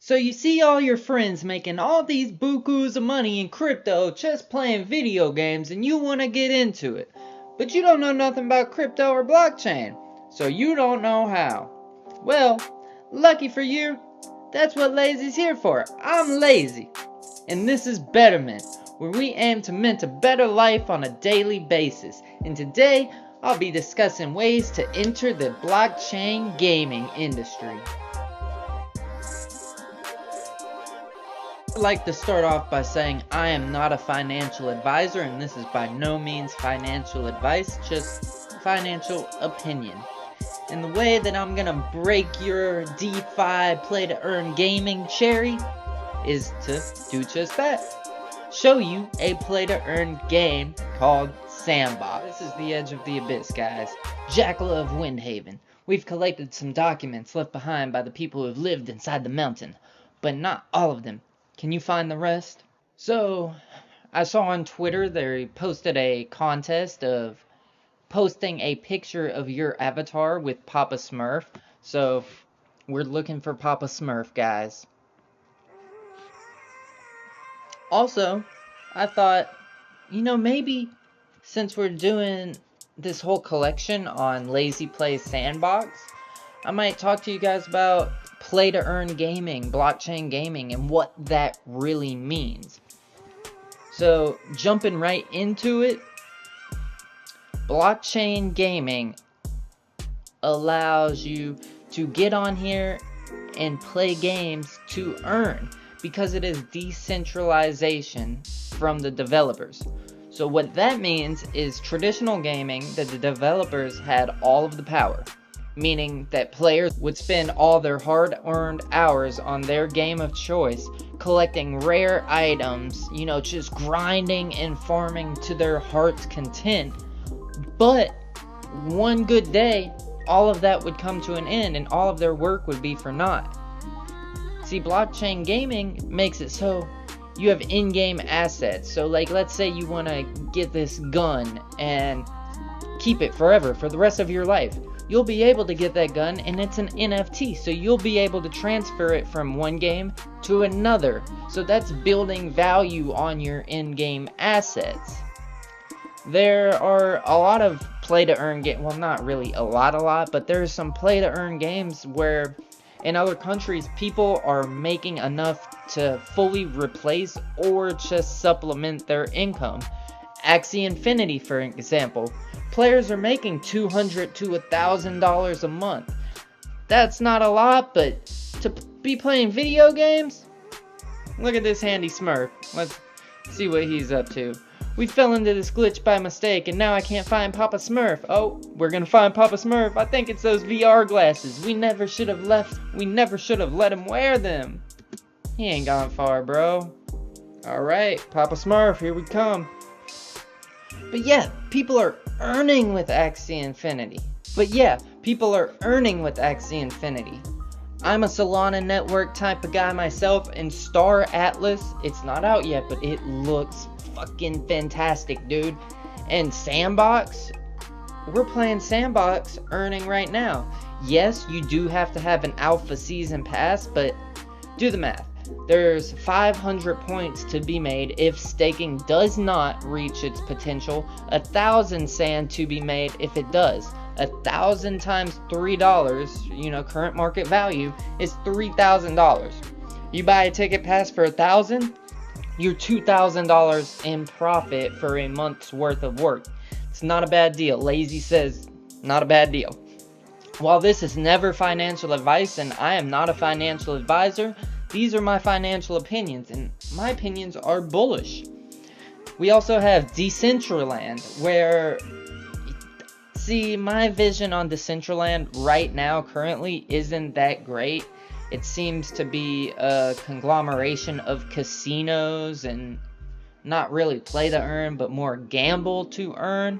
So you see all your friends making all these bukus of money in crypto just playing video games and you want to get into it. But you don't know nothing about crypto or blockchain, so you don't know how. Well, lucky for you, that's what Layzee's here for. I'm Layzee, and this is Betterment, where we aim to mint a better life on a daily basis. And today, I'll be discussing ways to enter the blockchain gaming industry. I'd like to start off by saying I am not a financial advisor, and this is by no means financial advice, just financial opinion. And the way that I'm gonna break your DeFi play to earn gaming cherry is to do just that. Show you a play to earn game called Sandbox. This is the edge of the abyss, guys. Jackal of Windhaven. We've collected some documents left behind by the people who have lived inside the mountain, but not all of them. Can you find the rest? So, I saw on Twitter they posted a contest of posting a picture of your avatar with Papa Smurf. So, we're looking for Papa Smurf, guys. Also, I thought, maybe since we're doing this whole collection on Layzee Plays Sandbox, I might talk to you guys about play to earn gaming, blockchain gaming, and what that really means. So, jumping right into it, blockchain gaming allows you to get on here and play games to earn because it is decentralization from the developers. So what that means is traditional gaming, that the developers had all of the power, meaning that players would spend all their hard-earned hours on their game of choice collecting rare items, just grinding and farming to their heart's content. But one good day, all of that would come to an end and all of their work would be for naught. See, blockchain gaming makes it so you have in-game assets. So like, let's say you want to get this gun and keep it forever, for the rest of your life. You'll be able to get that gun, and it's an NFT, so you'll be able to transfer it from one game to another. So that's building value on your in-game assets. There are a lot of play-to-earn games, well, not really a lot, but there's some play-to-earn games where in other countries people are making enough to fully replace or just supplement their income. Axie Infinity, for example. Players are making $200 to $1,000 a month. That's not a lot, but to be playing video games? Look at this handy Smurf. Let's see what he's up to. We fell into this glitch by mistake, and now I can't find Papa Smurf. Oh, we're gonna find Papa Smurf. I think it's those VR glasses. We never should have let him wear them. He ain't gone far, bro. Alright, Papa Smurf, here we come. But yeah, people are earning with Axie Infinity. I'm a Solana network type of guy myself, and Star Atlas, it's not out yet, but it looks fucking fantastic, dude. And Sandbox, we're playing Sandbox, earning right now. Yes, you do have to have an alpha season pass, but do the math. There's 500 points to be made if staking does not reach its potential, 1,000 sand to be made if it does. 1,000 times $3, current market value, is $3,000. You buy a ticket pass for 1,000, you're $2,000 in profit for a month's worth of work. It's not a bad deal. Layzee says, not a bad deal. While this is never financial advice, and I am not a financial advisor, these are my financial opinions, and my opinions are bullish. We also have Decentraland, where, see, my vision on Decentraland right now currently isn't that great. It seems to be a conglomeration of casinos and not really play to earn, but more gamble to earn.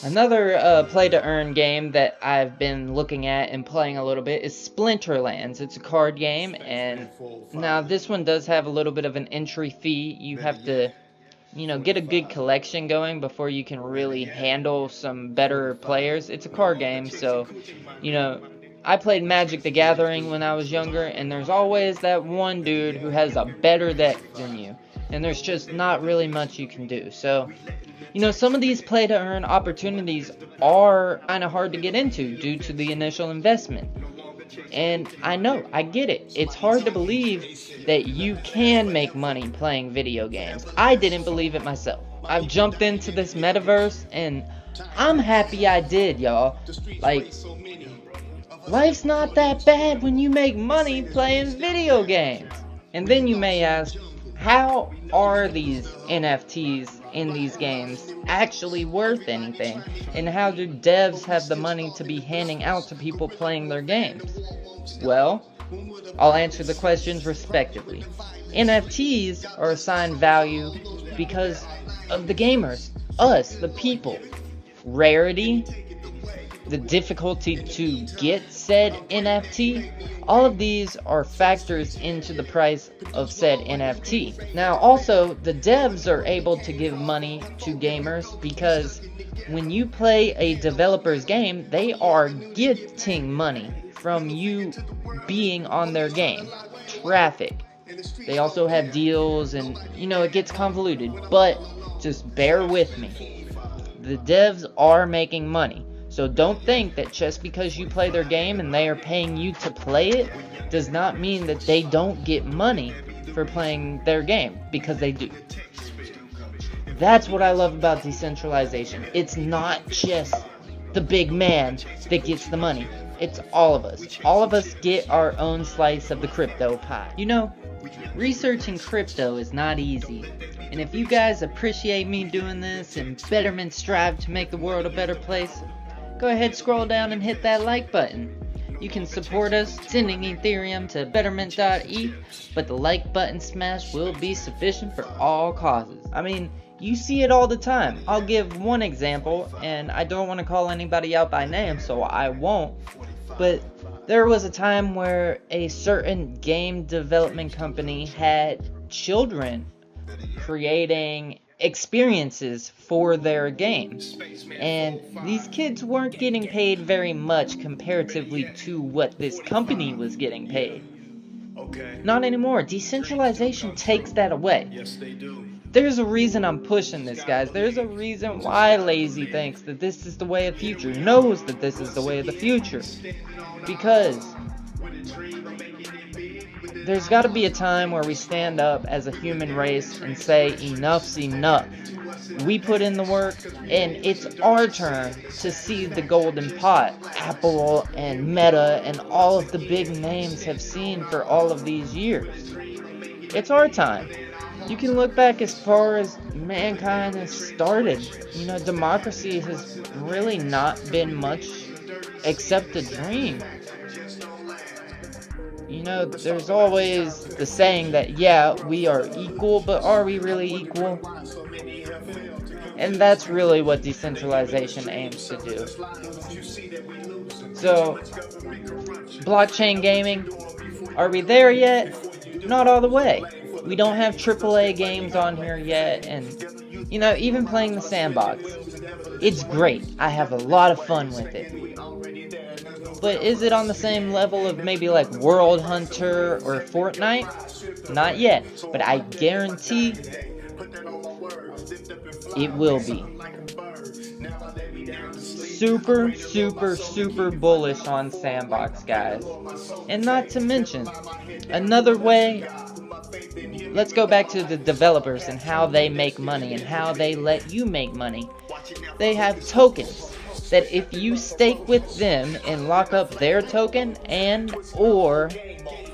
Another play to earn game that I've been looking at and playing a little bit is Splinterlands. It's a card game, and now this one does have a little bit of an entry fee. You have to, get a good collection going before you can really handle some better players. It's a card game, so, I played Magic the Gathering when I was younger, and there's always that one dude who has a better deck than you, and there's just not really much you can do. So, some of these play-to-earn opportunities are kind of hard to get into due to the initial investment. And I know, I get it. It's hard to believe that you can make money playing video games. I didn't believe it myself. I've jumped into this metaverse, and I'm happy I did, y'all. Like, life's not that bad when you make money playing video games. And then you may ask, how are these NFTs in these games actually worth anything? And how do devs have the money to be handing out to people playing their games? Well, I'll answer the questions respectively. NFTs are assigned value because of the gamers, us, the people. Rarity, the difficulty to get said NFT, all of these are factors into the price of said NFT. Now also, the devs are able to give money to gamers because when you play a developer's game, they are getting money from you being on their game. Traffic. They also have deals, and it gets convoluted, but just bear with me. The devs are making money. So don't think that just because you play their game and they are paying you to play it does not mean that they don't get money for playing their game, because they do. That's what I love about decentralization. It's not just the big man that gets the money. It's all of us. All of us get our own slice of the crypto pie. Researching crypto is not easy. And if you guys appreciate me doing this and Betterment strive to make the world a better place, go ahead, scroll down and hit that like button. You can support us sending Ethereum to bettermint.eth, but the like button smash will be sufficient for all causes. I mean, you see it all the time. I'll give one example, and I don't want to call anybody out by name, so I won't. But there was a time where a certain game development company had children creating experiences for their games, and these kids weren't getting paid very much comparatively to what this company was getting paid. Not anymore. Decentralization takes that away. There's a reason I'm pushing this, guys. There's a reason why Layzee thinks that this is the way of the future, knows that this is the way of the future, because there's got to be a time where we stand up as a human race and say enough's enough. We put in the work, and it's our turn to see the golden pot Apple and Meta and all of the big names have seen for all of these years. It's our time. You can look back as far as mankind has started. Democracy has really not been much except a dream. There's always the saying that, yeah, we are equal, but are we really equal? And that's really what decentralization aims to do. So, blockchain gaming, are we there yet? Not all the way. We don't have AAA games on here yet, and, even playing the Sandbox, it's great. I have a lot of fun with it. But is it on the same level of maybe like World Hunter or Fortnite? Not yet, but I guarantee it will be. Super, super, super bullish on Sandbox, guys. And not to mention, another way, let's go back to the developers and how they make money and how they let you make money. They have tokens that if you stake with them and lock up their token or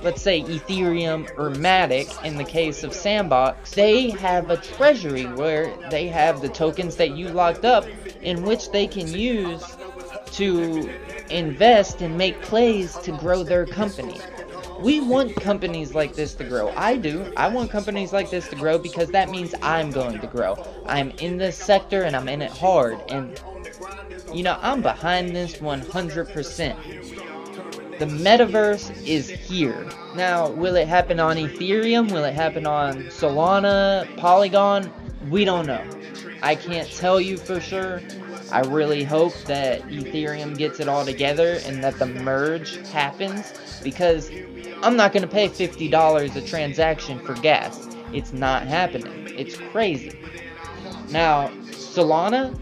let's say Ethereum or Matic in the case of Sandbox, they have a treasury where they have the tokens that you locked up in which they can use to invest and make plays to grow their company. We want companies like this to grow. I do. I want companies like this to grow because that means I'm going to grow. I'm in this sector and I'm in it hard, and I'm behind this 100%. The metaverse is here. Now, will it happen on Ethereum? Will it happen on Solana, Polygon? We don't know. I can't tell you for sure. I really hope that Ethereum gets it all together and that the merge happens, because I'm not going to pay $50 a transaction for gas. It's not happening. It's crazy. Now, Solana,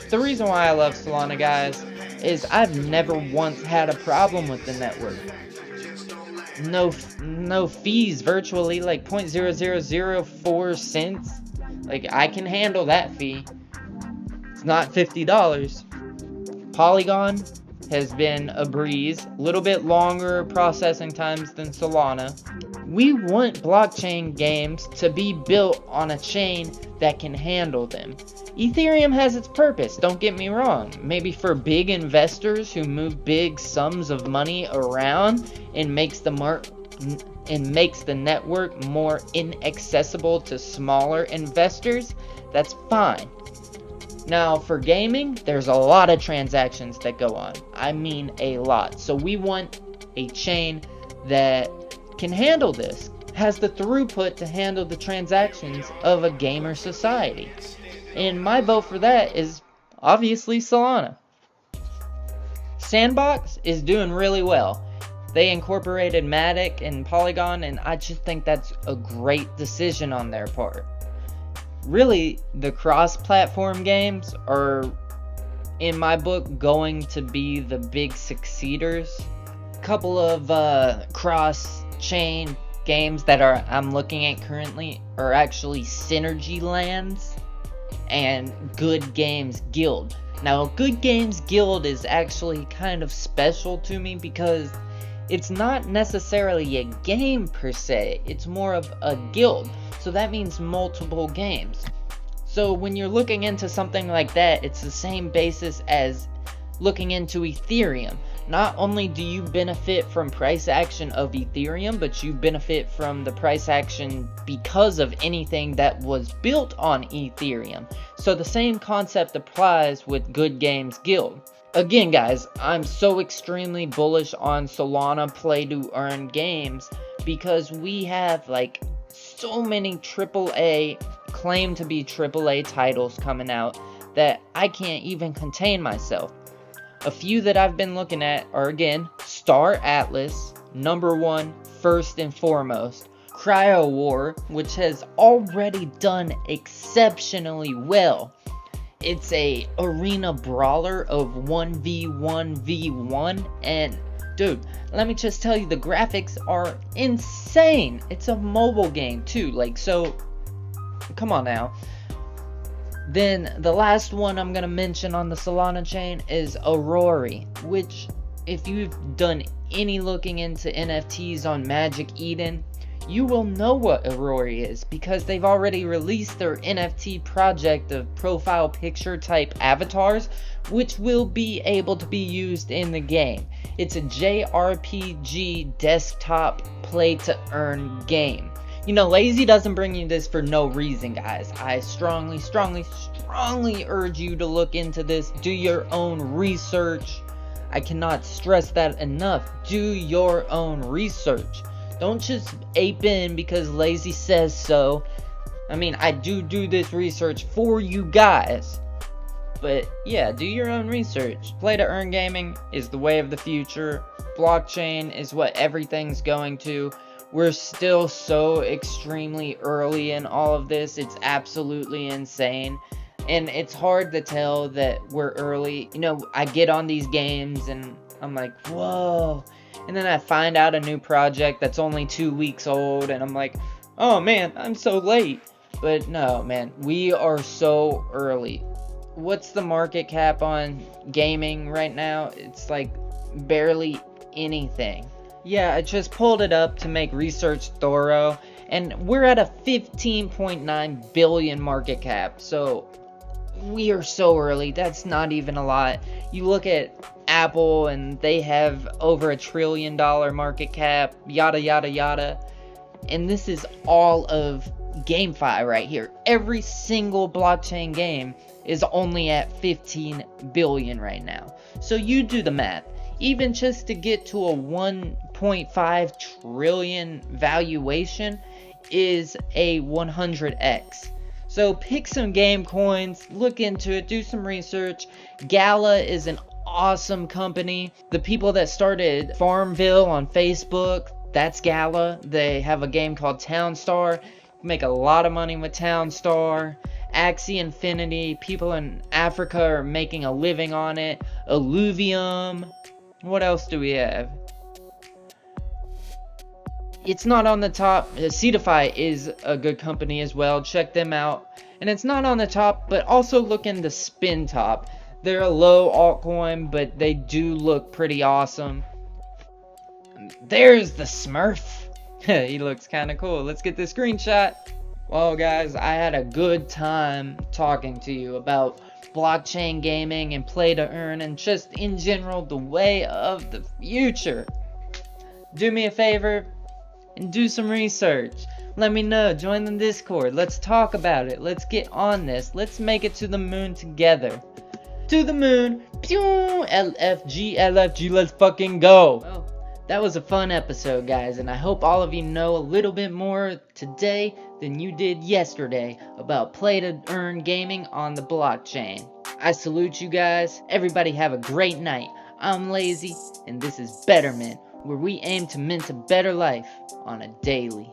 the reason why I love Solana, guys, is I've never once had a problem with the network. No fees, virtually, like 0.0004 cents. Like, I can handle that fee. It's not $50. Polygon has been a breeze, a little bit longer processing times than Solana. We want blockchain games to be built on a chain that can handle them. Ethereum has its purpose, don't get me wrong. Maybe for big investors who move big sums of money around and makes the network more inaccessible to smaller investors, that's fine. Now, for gaming, there's a lot of transactions that go on. I mean, a lot. So we want a chain that can handle this, has the throughput to handle the transactions of a gamer society. And my vote for that is obviously Solana. Sandbox is doing really well. They incorporated Matic and Polygon, and I just think that's a great decision on their part. Really, the cross-platform games are, in my book, going to be the big succeeders. A couple of cross-chain games that I'm looking at currently are actually Synergy Lands and Good Games Guild. Now, Good Games Guild is actually kind of special to me because it's not necessarily a game per se, it's more of a guild. So that means multiple games. So when you're looking into something like that, it's the same basis as looking into Ethereum. Not only do you benefit from price action of Ethereum, but you benefit from the price action because of anything that was built on Ethereum. So the same concept applies with Good Games Guild. Again, guys, I'm so extremely bullish on Solana play to earn games because we have like so many AAA, claim to be AAA titles coming out that I can't even contain myself. A few that I've been looking at are, again, Star Atlas, number one, first and foremost. Cryo War, which has already done exceptionally well. It's a arena brawler of 1v1v1, and dude, let me just tell you, the graphics are insane. It's a mobile game too, like, so come on now. Then the last one I'm gonna mention on the Solana chain is Aurora, which, if you've done any looking into NFTs on Magic Eden, you will know what Aurora is because they've already released their NFT project of profile picture type avatars, which will be able to be used in the game. It's a JRPG desktop play to earn game. You know, Layzee doesn't bring you this for no reason, guys. I strongly urge you to look into this. Do your own research. I cannot stress that enough. Do your own research. Don't just ape in because Layzee says so. I mean, I do this research for you guys. But yeah, do your own research. Play to earn gaming is the way of the future. Blockchain is what everything's going to. We're still so extremely early in all of this. It's absolutely insane. And it's hard to tell that we're early. You know, I get on these games and I'm like, whoa. And then I find out a new project that's only 2 weeks old and I'm like, oh man, I'm so late. But no, man, we are so early. What's the market cap on gaming right now? It's like barely anything. Yeah, I just pulled it up to make research thorough, and we're at a 15.9 billion market cap. So we are so early. That's not even a lot. You look at Apple and they have over $1 trillion market cap, yada yada yada. And this is all of GameFi right here. Every single blockchain game is only at 15 billion right now. So you do the math. Even just to get to a 1.5 trillion valuation is a 100x. So So pick some game coins, look into it, do some research. Gala is an awesome company. The people that started Farmville on Facebook, that's Gala. They have a game called Townstar. Make a lot of money with Townstar. Axie Infinity, people in Africa are making a living on it. Alluvium. What else do we have? It's not on the top. Seedify is a good company as well. Check them out. And it's not on the top, but also look into Spin Top. They're a low altcoin, but they do look pretty awesome. There's the Smurf. He looks kind of cool. Let's get this screenshot. Well, guys, I had a good time talking to you about blockchain gaming and play to earn and just in general the way of the future. Do me a favor and do some research. Let me know. Join the Discord. Let's talk about it. Let's get on this. Let's make it to the moon together. To the moon. Pew! LFG, LFG, let's fucking go. Well, that was a fun episode, guys, and I hope all of you know a little bit more today than you did yesterday about play to earn gaming on the blockchain. I salute you guys. Everybody have a great night. I'm Layzee, and this is Betterment, where we aim to mint a better life on a daily.